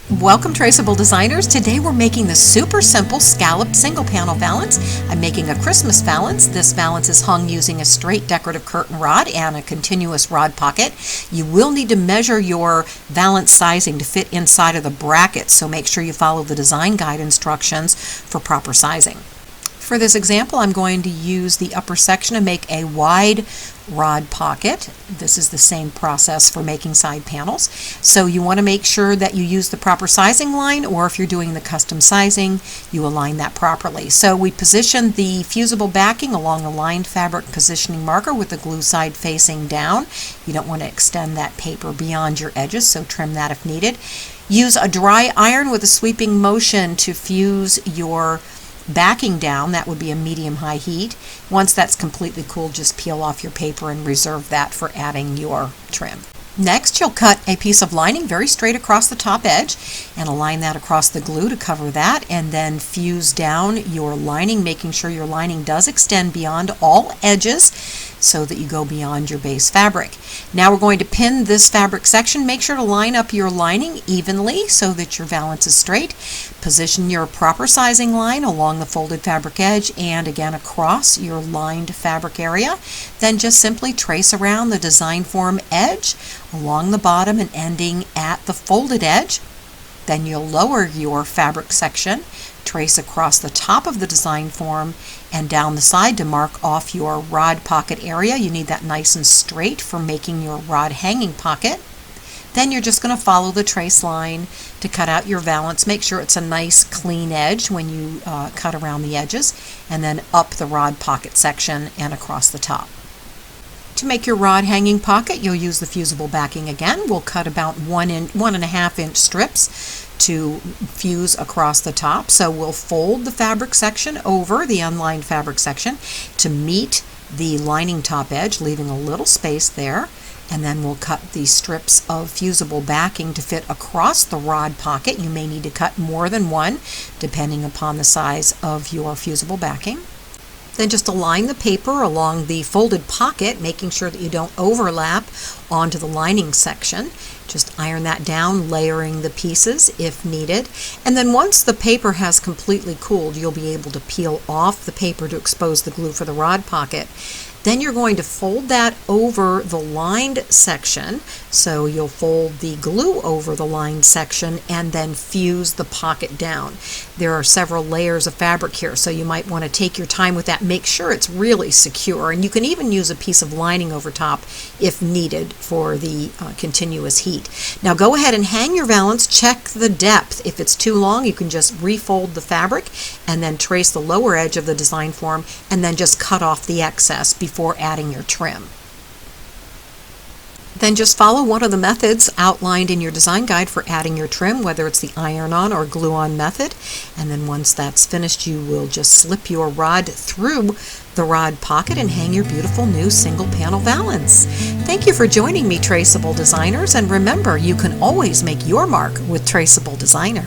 Welcome, Traceable Designers. Today we're making the super simple scalloped single panel valance. I'm making a Christmas valance. This valance is hung using a straight decorative curtain rod and a continuous rod pocket. You will need to measure your valance sizing to fit inside of the bracket, so make sure you follow the design guide instructions for proper sizing. For this example, I'm going to use the upper section to make a wide rod pocket. This is the same process for making side panels. So you want to make sure that you use the proper sizing line, or if you're doing the custom sizing, you align that properly. So we position the fusible backing along the lined fabric positioning marker with the glue side facing down. You don't want to extend that paper beyond your edges, so trim that if needed. Use a dry iron with a sweeping motion to fuse your backing down. That would be a medium-high heat. Once that's completely cooled, just peel off your paper and reserve that for adding your trim. Next, you'll cut a piece of lining very straight across the top edge and align that across the glue to cover that, and then fuse down your lining, making sure your lining does extend beyond all edges so that you go beyond your base fabric. Now we're going to pin this fabric section. Make sure to line up your lining evenly so that your valance is straight. Position your proper sizing line along the folded fabric edge and again across your lined fabric area. Then just simply trace around the design form edge along the bottom and ending at the folded edge. Then you'll lower your fabric section, trace across the top of the design form and down the side to mark off your rod pocket area. You need that nice and straight for making your rod hanging pocket. Then you're just going to follow the trace line to cut out your valance. Make sure it's a nice clean edge when you cut around the edges, and then up the rod pocket section and across the top. To make your rod hanging pocket, you'll use the fusible backing again. We'll cut about 1.5 inch strips to fuse across the top. So we'll fold the fabric section over the unlined fabric section to meet the lining top edge, leaving a little space there. And then we'll cut these strips of fusible backing to fit across the rod pocket. You may need to cut more than one, depending upon the size of your fusible backing. Then just align the paper along the folded pocket, making sure that you don't overlap onto the lining section. Just iron that down, layering the pieces if needed. And then once the paper has completely cooled, you'll be able to peel off the paper to expose the glue for the rod pocket. Then you're going to fold that over the lined section. So you'll fold the glue over the lined section and then fuse the pocket down. There are several layers of fabric here, so you might want to take your time with that. Make sure it's really secure, and you can even use a piece of lining over top if needed for the continuous heat. Now go ahead and hang your valance. Check the depth. If it's too long, you can just refold the fabric and then trace the lower edge of the design form and then just cut off the excess before adding your trim. Then just follow one of the methods outlined in your design guide for adding your trim, whether it's the iron-on or glue-on method. And then once that's finished, you will just slip your rod through the rod pocket and hang your beautiful new single panel valance. Thank you for joining me, Traceable Designers, and remember, you can always make your mark with Traceable Designer.